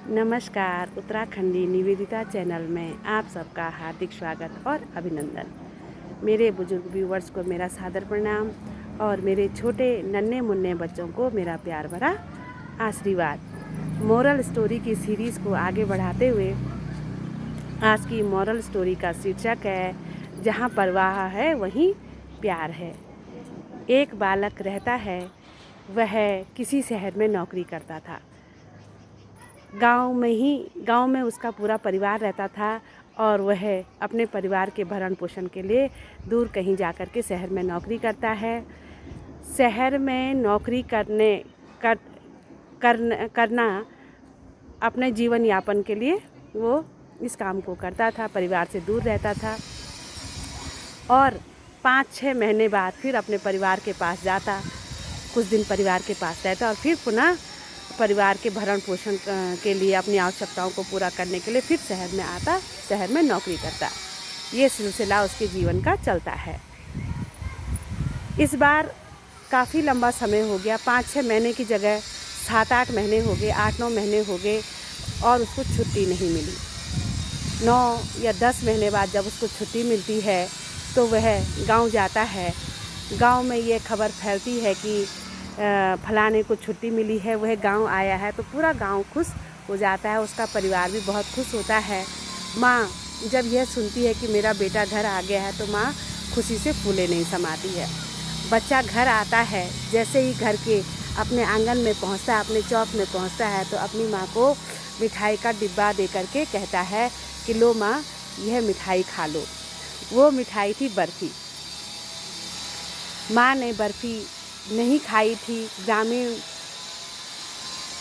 नमस्कार। उत्तराखंडी निवेदिता चैनल में आप सबका हार्दिक स्वागत और अभिनंदन। मेरे बुजुर्ग व्यूवर्स को मेरा सादर प्रणाम और मेरे छोटे नन्हे मुन्ने बच्चों को मेरा प्यार भरा आशीर्वाद। मोरल स्टोरी की सीरीज़ को आगे बढ़ाते हुए आज की मोरल स्टोरी का शीर्षक है, जहाँ परवाह है वहीं प्यार है। एक बालक रहता है, वह किसी शहर में नौकरी करता था। गांव में उसका पूरा परिवार रहता था और वह अपने परिवार के भरण पोषण के लिए दूर कहीं जाकर के शहर में नौकरी करता है। शहर में नौकरी करना अपने जीवन यापन के लिए वो इस काम को करता था, परिवार से दूर रहता था और 5-6 महीने बाद फिर अपने परिवार के पास जाता, कुछ दिन परिवार के पास रहता और फिर पुनः परिवार के भरण पोषण के लिए अपनी आवश्यकताओं को पूरा करने के लिए फिर शहर में आता, शहर में नौकरी करता। ये सिलसिला उसके जीवन का चलता है। इस बार काफ़ी लंबा समय हो गया, 5-6 महीने की जगह 7-8 महीने हो गए, 8-9 महीने हो गए और उसको छुट्टी नहीं मिली। 9 या 10 महीने बाद जब उसको छुट्टी मिलती है तो वह गांव जाता है। गांव में ये खबर फैलती है कि फलाने को छुट्टी मिली है, वह गांव आया है, तो पूरा गांव खुश हो जाता है, उसका परिवार भी बहुत खुश होता है। माँ जब यह सुनती है कि मेरा बेटा घर आ गया है तो माँ खुशी से फूले नहीं समाती है। बच्चा घर आता है, जैसे ही घर के अपने आंगन में पहुँचता है, अपने चौक में पहुँचता है तो अपनी माँ को मिठाई का डिब्बा दे करके कहता है कि लो माँ, यह मिठाई खा लो। वो मिठाई थी बर्फ़ी। माँ ने बर्फ़ी नहीं खाई थी। ग्रामीण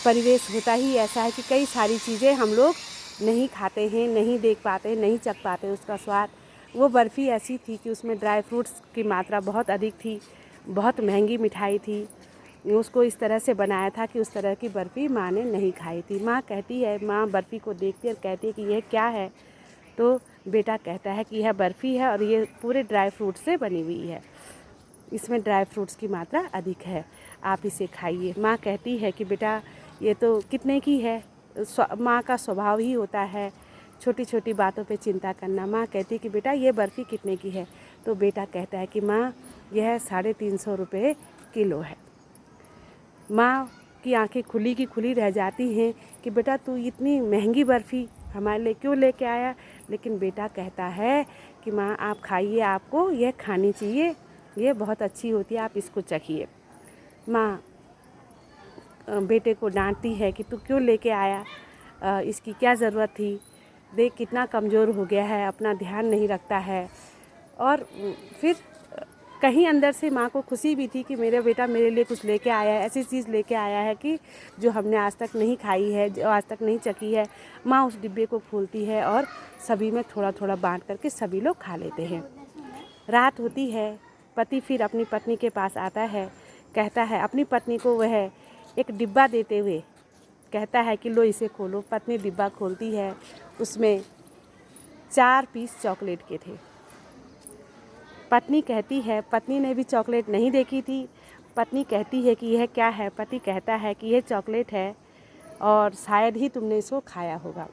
परिवेश होता ही ऐसा है कि कई सारी चीज़ें हम लोग नहीं खाते हैं, नहीं देख पाते, नहीं चख पाते उसका स्वाद। वो बर्फ़ी ऐसी थी कि उसमें ड्राई फ्रूट्स की मात्रा बहुत अधिक थी, बहुत महंगी मिठाई थी। उसको इस तरह से बनाया था कि उस तरह की बर्फ़ी माँ ने नहीं खाई थी। माँ कहती है, माँ बर्फ़ी को देखती है और कहती है कि यह क्या है? तो बेटा कहता है कि यह बर्फ़ी है और ये पूरे ड्राई फ्रूट से बनी हुई है, इसमें ड्राई फ्रूट्स की मात्रा अधिक है, आप इसे खाइए। माँ कहती है कि बेटा ये तो कितने की है? माँ का स्वभाव ही होता है छोटी छोटी बातों पे चिंता करना। माँ कहती है कि बेटा ये बर्फ़ी कितने की है? तो बेटा कहता है कि माँ यह 350 रुपये किलो है। माँ की आंखें खुली की खुली रह जाती हैं कि बेटा तू इतनी महंगी बर्फ़ी हमारे लिए क्यों लेके आया? लेकिन बेटा कहता है कि माँ आप खाइए, आपको यह खानी चाहिए, ये बहुत अच्छी होती है, आप इसको चखिए। माँ बेटे को डांटती है कि तू क्यों लेके आया, इसकी क्या ज़रूरत थी? देख कितना कमज़ोर हो गया है, अपना ध्यान नहीं रखता है। और फिर कहीं अंदर से माँ को खुशी भी थी कि मेरा बेटा मेरे लिए कुछ लेके आया है, ऐसी चीज़ लेके आया है कि जो हमने आज तक नहीं खाई है, जो आज तक नहीं चखी है। माँ उस डिब्बे को खोलती है और सभी में थोड़ा थोड़ा बांट करके सभी लोग खा लेते हैं। रात होती है, पति फिर अपनी पत्नी के पास आता है, कहता है अपनी पत्नी को वह एक डिब्बा देते हुए कहता है कि लो इसे खोलो। पत्नी डिब्बा खोलती है, उसमें 4 पीस चॉकलेट के थे। पत्नी ने भी चॉकलेट नहीं देखी थी। पत्नी कहती है कि यह क्या है? पति कहता है कि यह चॉकलेट है और शायद ही तुमने इसको खाया होगा।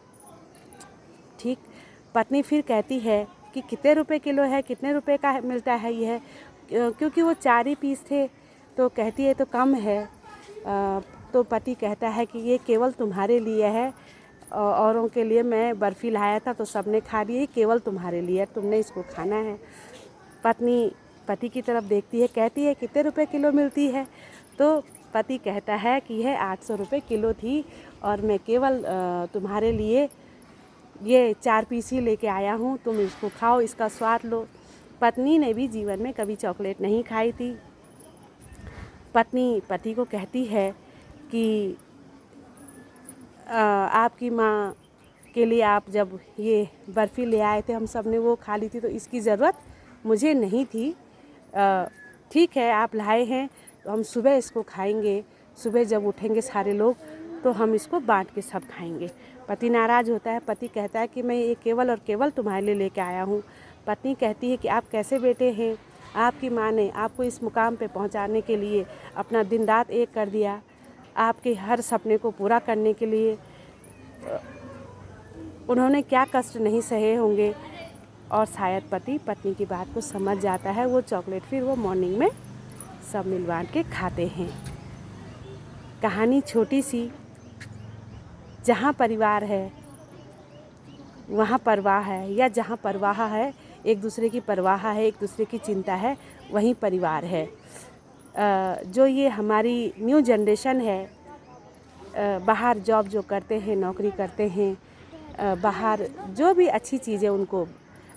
ठीक। पत्नी फिर कहती है कि कितने रुपए किलो है, कितने रुपए का मिलता है यह? क्योंकि वो 4 ही पीस थे तो कहती है तो कम है। तो पति कहता है कि ये केवल तुम्हारे लिए है, औरों के लिए मैं बर्फ़ी लाया था तो सबने खा ली, केवल तुम्हारे लिए, तुमने इसको खाना है। पत्नी पति की तरफ देखती है, कहती है कितने रुपए किलो मिलती है? तो पति कहता है कि यह 800 रुपये किलो थी और मैं केवल तुम्हारे लिए ये 4 पीस ही लेके आया हूँ, तुम इसको खाओ, इसका स्वाद लो। पत्नी ने भी जीवन में कभी चॉकलेट नहीं खाई थी। पत्नी पति को कहती है कि आपकी माँ के लिए आप जब ये बर्फ़ी ले आए थे, हम सब ने वो खा ली थी, तो इसकी ज़रूरत मुझे नहीं थी। ठीक है, आप लाए हैं तो हम सुबह इसको खाएंगे, सुबह जब उठेंगे सारे लोग तो हम इसको बांट के सब खाएंगे। पति नाराज़ होता है। पति कहता है कि मैं ये केवल और केवल तुम्हारे लिए लेके आया हूँ। पत्नी कहती है कि आप कैसे बेटे हैं? आपकी माँ ने आपको इस मुकाम पे पहुँचाने के लिए अपना दिन रात एक कर दिया, आपके हर सपने को पूरा करने के लिए उन्होंने क्या कष्ट नहीं सहे होंगे, और शायद पति पत्नी की बात को समझ जाता है। वो चॉकलेट फिर वो मॉर्निंग में सब मिल बांट के खाते हैं। कहानी छोटी सी, जहाँ परिवार है वहाँ परवाह है, या जहाँ परवाह है, एक दूसरे की परवाह है, एक दूसरे की चिंता है, वहीं परिवार है। जो ये हमारी न्यू जनरेशन है, बाहर जॉब जो करते हैं, नौकरी करते हैं, बाहर जो भी अच्छी चीज़ें उनको,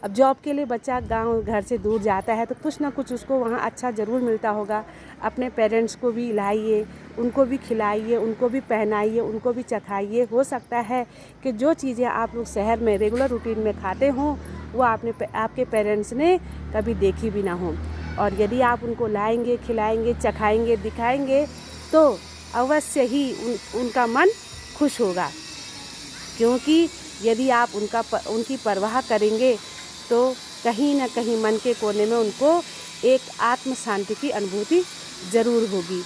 अब जॉब के लिए बच्चा गांव घर से दूर जाता है तो कुछ ना कुछ उसको वहाँ अच्छा ज़रूर मिलता होगा। अपने पेरेंट्स को भी लाइए, उनको भी खिलाइए, उनको भी पहनाइए, उनको भी चखाइए। हो सकता है कि जो चीज़ें आप लोग शहर में रेगुलर रूटीन में खाते हों वो आपके पेरेंट्स ने कभी देखी भी ना हो। और यदि आप उनको लाएंगे, खिलाएंगे, चखाएंगे, दिखाएंगे तो अवश्य ही उनका मन खुश होगा। क्योंकि यदि आप उनकी परवाह करेंगे तो कहीं ना कहीं मन के कोने में उनको एक आत्म शांति की अनुभूति ज़रूर होगी।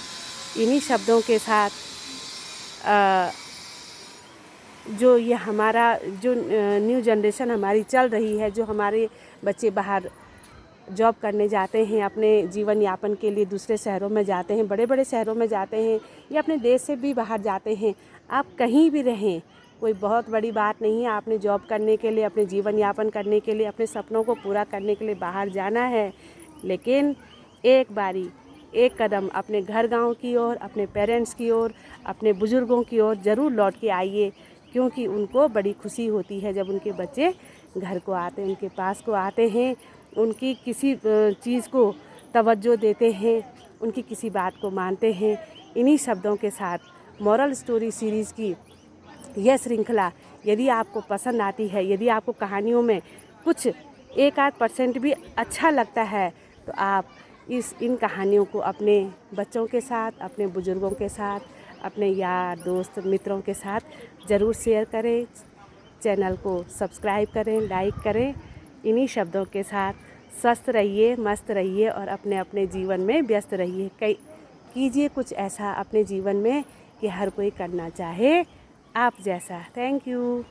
इन्हीं शब्दों के साथ जो ये हमारा जो न्यू जनरेशन हमारी चल रही है, जो हमारे बच्चे बाहर जॉब करने जाते हैं, अपने जीवन यापन के लिए दूसरे शहरों में जाते हैं, बड़े बड़े शहरों में जाते हैं, या अपने देश से भी बाहर जाते हैं। आप कहीं भी रहें, कोई बहुत बड़ी बात नहीं है। आपने जॉब करने के लिए, अपने जीवन यापन करने के लिए, अपने सपनों को पूरा करने के लिए बाहर जाना है, लेकिन एक बारी एक कदम अपने घर गांव की ओर, अपने पेरेंट्स की ओर, अपने बुज़ुर्गों की ओर ज़रूर लौट के आइए। क्योंकि उनको बड़ी खुशी होती है जब उनके बच्चे घर को आते हैं, उनके पास को आते हैं, उनकी किसी चीज़ को तवज्जो देते हैं, उनकी किसी बात को मानते हैं। इन्हीं शब्दों के साथ मॉरल स्टोरी सीरीज़ की यह श्रृंखला यदि आपको पसंद आती है, यदि आपको कहानियों में कुछ 1-8% भी अच्छा लगता है, तो आप इन कहानियों को अपने बच्चों के साथ, अपने बुज़ुर्गों के साथ, अपने यार दोस्त मित्रों के साथ ज़रूर शेयर करें। चैनल को सब्सक्राइब करें, लाइक करें। इन्हीं शब्दों के साथ स्वस्थ रहिए, मस्त रहिए और अपने अपने जीवन में व्यस्त रहिए। कीजिए कुछ ऐसा अपने जीवन में कि हर कोई करना चाहे आप जैसा। Thank you.